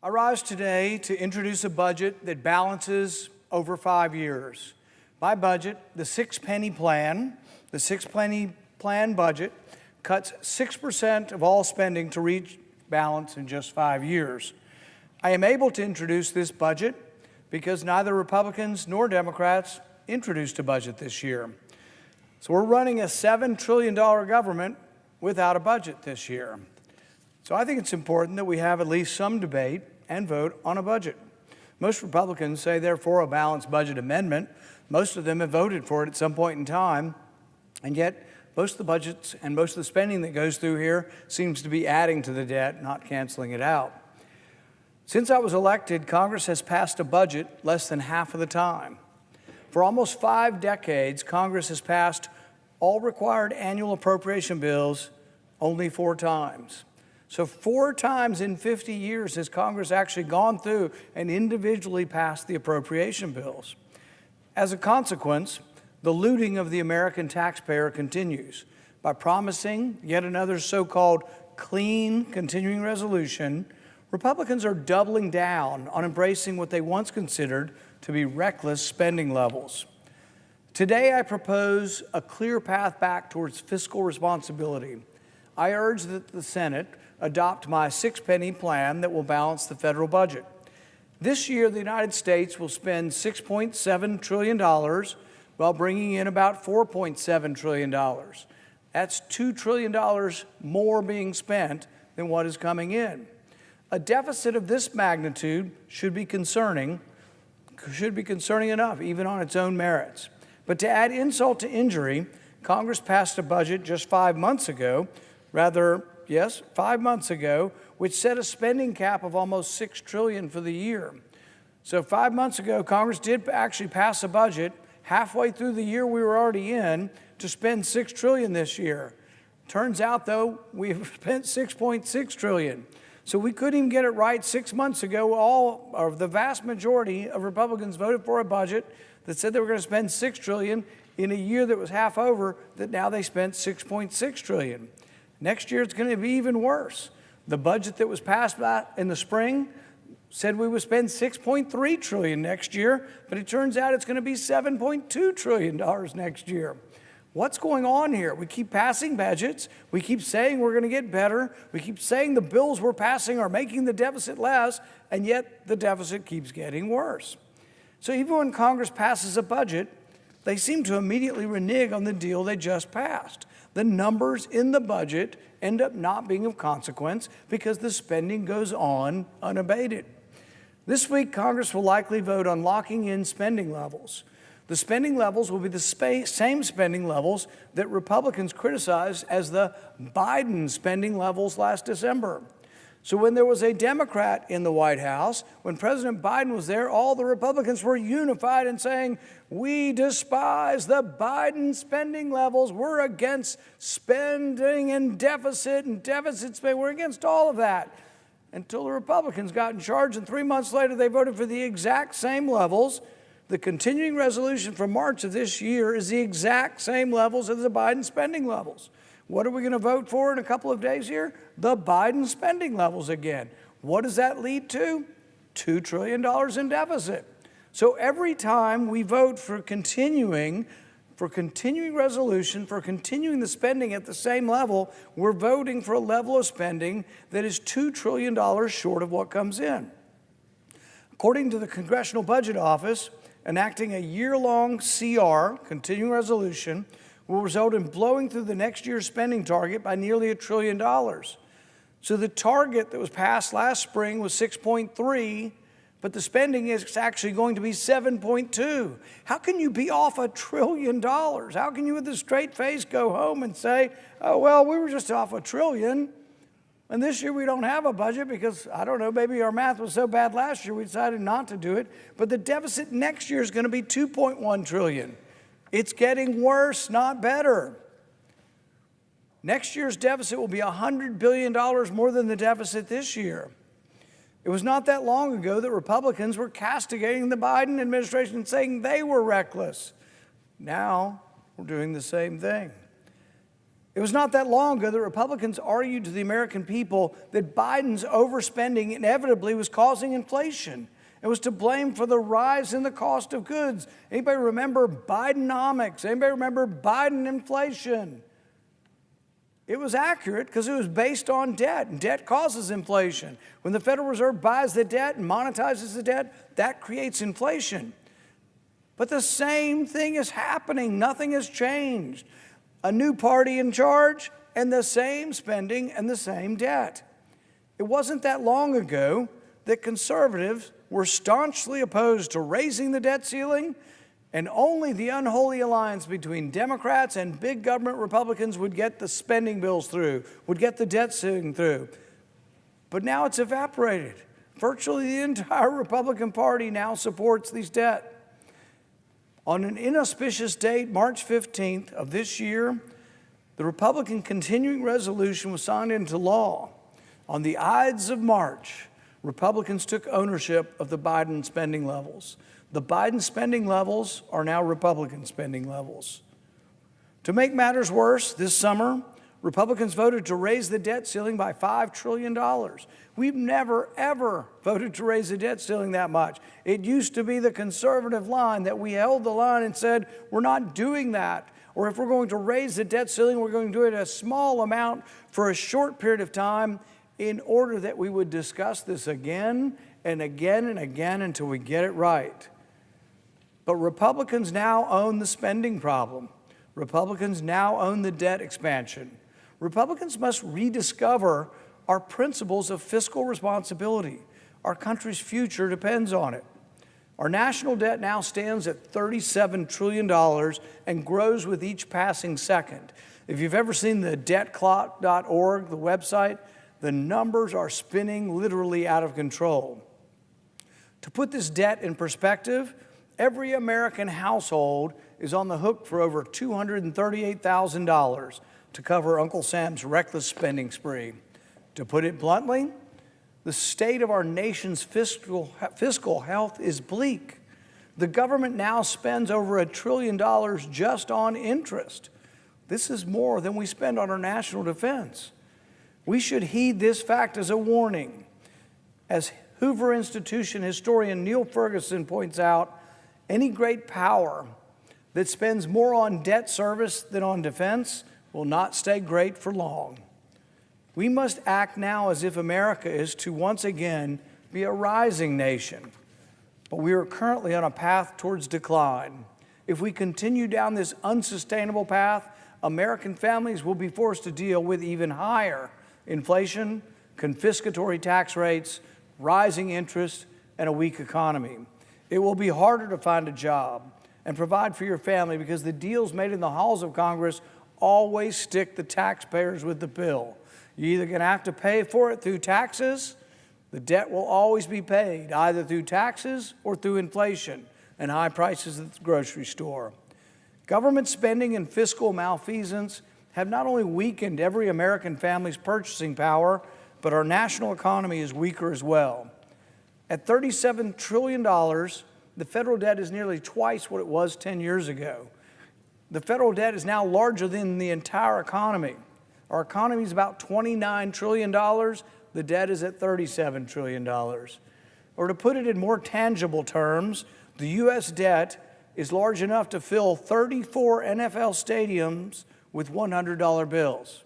I rise today to introduce a budget that balances over 5 years. My budget, the six-penny plan budget, cuts 6% of all spending to reach balance in just 5 years. I am able to introduce this budget because neither Republicans nor Democrats introduced a budget this year. So we're running a $7 trillion government without a budget this year. So I think it's important that we have at least some debate and vote on a budget. Most Republicans say they're for a balanced budget amendment. Most of them have voted for it at some point in time, and yet most of the budgets and most of the spending that goes through here seems to be adding to the debt, not canceling it out. Since I was elected, Congress has passed a budget less than half of the time. For almost 5 decades, Congress has passed all required annual appropriation bills only 4 times. So 4 times in 50 years has Congress actually gone through and individually passed the appropriation bills. As a consequence, the looting of the American taxpayer continues. By promising yet another so-called clean continuing resolution, Republicans are doubling down on embracing what they once considered to be reckless spending levels. Today, I propose a clear path back towards fiscal responsibility. I urge that the Senate adopt my six-penny plan that will balance the federal budget. This year, the United States will spend $6.7 trillion while bringing in about $4.7 trillion. That's $2 trillion more being spent than what is coming in. A deficit of this magnitude should be concerning enough, even on its own merits. But to add insult to injury, Congress passed a budget just 5 months ago, 5 months ago, which set a spending cap of almost $6 trillion for the year. So 5 months ago, Congress did actually pass a budget halfway through the year we were already in to spend $6 trillion this year. Turns out, though, we've spent $6.6 trillion. So we couldn't even get it right 6 months ago. The vast majority of Republicans voted for a budget that said they were going to spend $6 trillion in a year that was half over, that now they spent $6.6 trillion. Next year, it's going to be even worse. The budget that was passed in the spring said we would spend $6.3 trillion next year, but it turns out it's going to be $7.2 trillion next year. What's going on here? We keep passing budgets. We keep saying we're going to get better. We keep saying the bills we're passing are making the deficit less, and yet the deficit keeps getting worse. So even when Congress passes a budget, they seem to immediately renege on the deal they just passed. The numbers in the budget end up not being of consequence because the spending goes on unabated. This week, Congress will likely vote on locking in spending levels. The spending levels will be the same spending levels that Republicans criticized as the Biden spending levels last December. So when there was a Democrat in the White House, when President Biden was there, all the Republicans were unified in saying, we despise the Biden spending levels. We're against spending and deficit spending. We're against all of that. Until the Republicans got in charge, and 3 months later, they voted for the exact same levels. The continuing resolution from March of this year is the exact same levels as the Biden spending levels. What are we going to vote for in a couple of days here? The Biden spending levels again. What does that lead to? $2 trillion in deficit. So every time we vote for continuing resolution, for continuing the spending at the same level, we're voting for a level of spending that is $2 trillion short of what comes in. According to the Congressional Budget Office, enacting a year-long CR, continuing resolution, will result in blowing through the next year's spending target by nearly $1 trillion. So the target that was passed last spring was 6.3, but the spending is actually going to be 7.2. How can you be off $1 trillion? How can you with a straight face go home and say, oh, well, we were just off $1 trillion, and this year we don't have a budget because, I don't know, maybe our math was so bad last year we decided not to do it, but the deficit next year is going to be $2.1 trillion. It's getting worse, not better. Next year's deficit will be $100 billion more than the deficit this year. It was not that long ago that Republicans were castigating the Biden administration and saying they were reckless. Now we're doing the same thing. It was not that long ago that Republicans argued to the American people that Biden's overspending inevitably was causing inflation. It was to blame for the rise in the cost of goods. Anybody remember Bidenomics? Anybody remember Biden inflation? It was accurate because it was based on debt, and debt causes inflation. When the Federal Reserve buys the debt and monetizes the debt, that creates inflation. But the same thing is happening. Nothing has changed. A new party in charge and the same spending and the same debt. It wasn't that long ago that conservatives were staunchly opposed to raising the debt ceiling, and only the unholy alliance between Democrats and big government Republicans would get the spending bills through, would get the debt ceiling through. But now it's evaporated. Virtually the entire Republican Party now supports these debt. On an inauspicious date, March 15th of this year, the Republican continuing resolution was signed into law. On the Ides of March, Republicans took ownership of the Biden spending levels. The Biden spending levels are now Republican spending levels. To make matters worse, this summer, Republicans voted to raise the debt ceiling by $5 trillion. We've never, ever voted to raise the debt ceiling that much. It used to be the conservative line that we held the line and said, we're not doing that. Or if we're going to raise the debt ceiling, we're going to do it a small amount for a short period of time in order that we would discuss this again and again and again until we get it right. But Republicans now own the spending problem. Republicans now own the debt expansion. Republicans must rediscover our principles of fiscal responsibility. Our country's future depends on it. Our national debt now stands at $37 trillion and grows with each passing second. If you've ever seen the debtclock.org, the website, the numbers are spinning literally out of control. To put this debt in perspective, every American household is on the hook for over $238,000 to cover Uncle Sam's reckless spending spree. To put it bluntly, the state of our nation's fiscal health is bleak. The government now spends over $1 trillion just on interest. This is more than we spend on our national defense. We should heed this fact as a warning. As Hoover Institution historian Neil Ferguson points out, any great power that spends more on debt service than on defense will not stay great for long. We must act now as if America is to once again be a rising nation. But we are currently on a path towards decline. If we continue down this unsustainable path, American families will be forced to deal with even higher inflation, confiscatory tax rates, rising interest, and a weak economy. It will be harder to find a job and provide for your family because the deals made in the halls of Congress always stick the taxpayers with the bill. You're either going to have to pay for it through taxes. The debt will always be paid either through taxes or through inflation and high prices at the grocery store. Government spending and fiscal malfeasance have not only weakened every American family's purchasing power, but our national economy is weaker as well. At $37 trillion, the federal debt is nearly twice what it was 10 years ago. The federal debt is now larger than the entire economy. Our economy is about $29 trillion. The debt is at $37 trillion. Or to put it in more tangible terms, the U.S. debt is large enough to fill 34 NFL stadiums with $100 bills.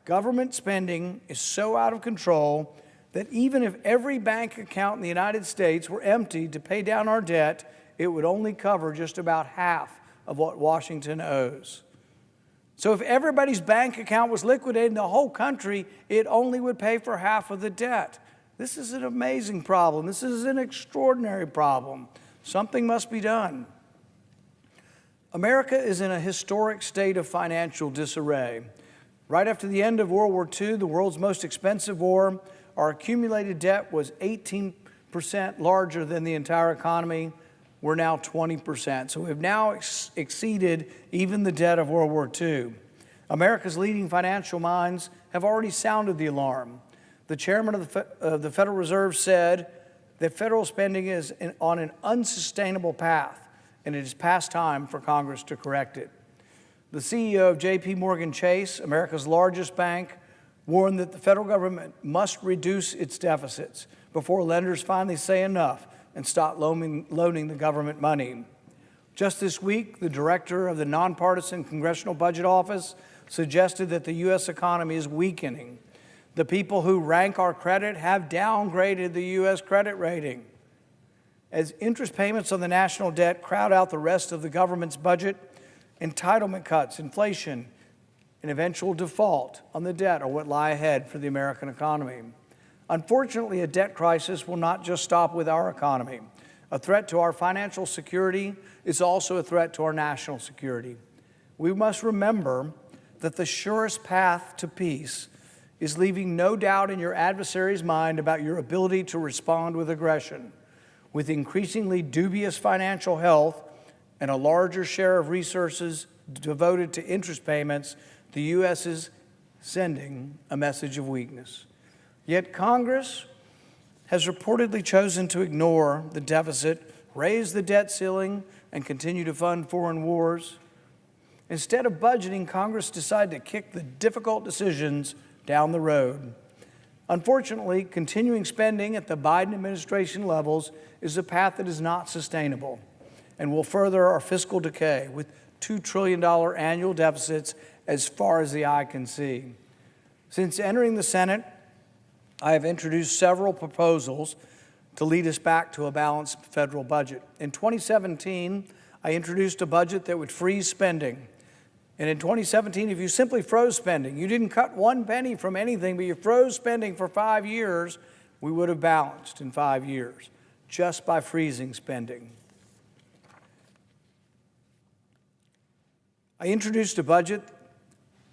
Government spending is so out of control that even if every bank account in the United States were emptied to pay down our debt, it would only cover just about half of what Washington owes. So if everybody's bank account was liquidated in the whole country, it only would pay for half of the debt. This is an amazing problem. This is an extraordinary problem. Something must be done. America is in a historic state of financial disarray. Right after the end of World War II, the world's most expensive war, our accumulated debt was 18% larger than the entire economy. We're now 20%. So we've now exceeded even the debt of World War II. America's leading financial minds have already sounded the alarm. The chairman of the Federal Reserve said that federal spending is on an unsustainable path, and it is past time for Congress to correct it. The CEO of J.P. Chase, America's largest bank, warned that the federal government must reduce its deficits before lenders finally say enough and stop loaning the government money. Just this week, the director of the nonpartisan Congressional Budget Office suggested that the U.S. economy is weakening. The people who rank our credit have downgraded the U.S. credit rating. As interest payments on the national debt crowd out the rest of the government's budget, entitlement cuts, inflation, and eventual default on the debt are what lie ahead for the American economy. Unfortunately, a debt crisis will not just stop with our economy. A threat to our financial security is also a threat to our national security. We must remember that the surest path to peace is leaving no doubt in your adversary's mind about your ability to respond with aggression. With increasingly dubious financial health and a larger share of resources devoted to interest payments, the U.S. is sending a message of weakness. Yet Congress has reportedly chosen to ignore the deficit, raise the debt ceiling, and continue to fund foreign wars. Instead of budgeting, Congress decided to kick the difficult decisions down the road. Unfortunately, continuing spending at the Biden administration levels is a path that is not sustainable and will further our fiscal decay with $2 trillion annual deficits as far as the eye can see. Since entering the Senate, I have introduced several proposals to lead us back to a balanced federal budget. In 2017, I introduced a budget that would freeze spending. And in 2017, if you simply froze spending, you didn't cut one penny from anything, but you froze spending for 5 years, we would have balanced in 5 years just by freezing spending. I introduced a budget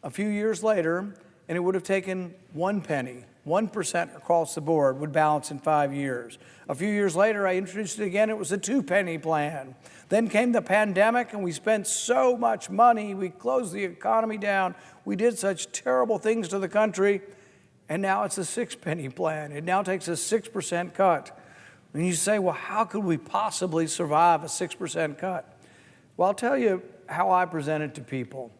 a few years later, and it would have taken 1 penny, 1% across the board would balance in 5 years. A few years later, I introduced it again. It was a 2-penny plan. Then came the pandemic, and we spent so much money. We closed the economy down. We did such terrible things to the country, and now it's a 6-penny plan. It now takes a 6% cut. And you say, well, how could we possibly survive a 6% cut? Well, I'll tell you how I present it to people.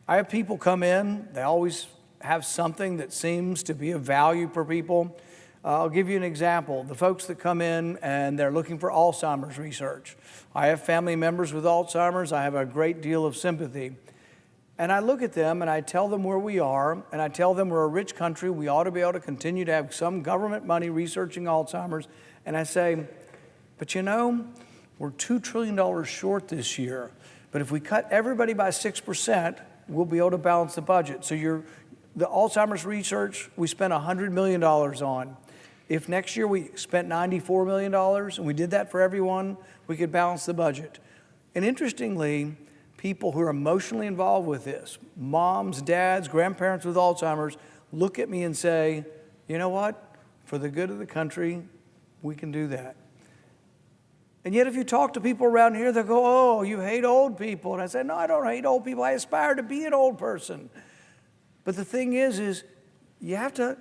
I have people come in. They always have something that seems to be of value for people. I'll give you an example. The folks that come in and they're looking for Alzheimer's research. I have family members with Alzheimer's. I have a great deal of sympathy. And I look at them and I tell them where we are, and I tell them we're a rich country. We ought to be able to continue to have some government money researching Alzheimer's. And I say, but you know, we're $2 trillion short this year. But if we cut everybody by 6%, we'll be able to balance the budget. So the Alzheimer's research, we spent $100 million on. If next year we spent $94 million and we did that for everyone, we could balance the budget. And interestingly, people who are emotionally involved with this, moms, dads, grandparents with Alzheimer's, look at me and say, you know what? For the good of the country, we can do that. And yet if you talk to people around here, they'll go, oh, you hate old people. And I say, no, I don't hate old people. I aspire to be an old person. But the thing is you have to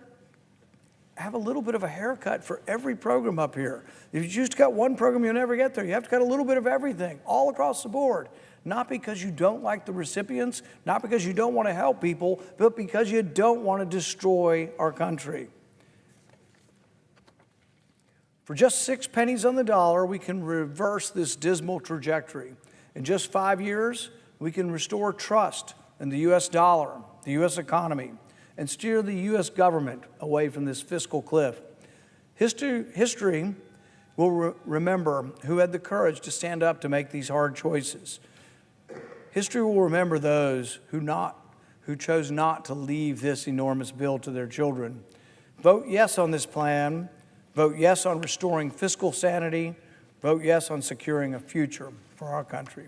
have a little bit of a haircut for every program up here. If you just cut one program, you'll never get there. You have to cut a little bit of everything, all across the board. Not because you don't like the recipients, not because you don't want to help people, but because you don't want to destroy our country. For just 6 pennies on the dollar, we can reverse this dismal trajectory. In just 5 years, we can restore trust in the U.S. dollar, the U.S. economy, and steer the U.S. government away from this fiscal cliff. History will remember who had the courage to stand up to make these hard choices. History will remember those who chose not to leave this enormous bill to their children. Vote yes on this plan. Vote yes on restoring fiscal sanity. Vote yes on securing a future for our country.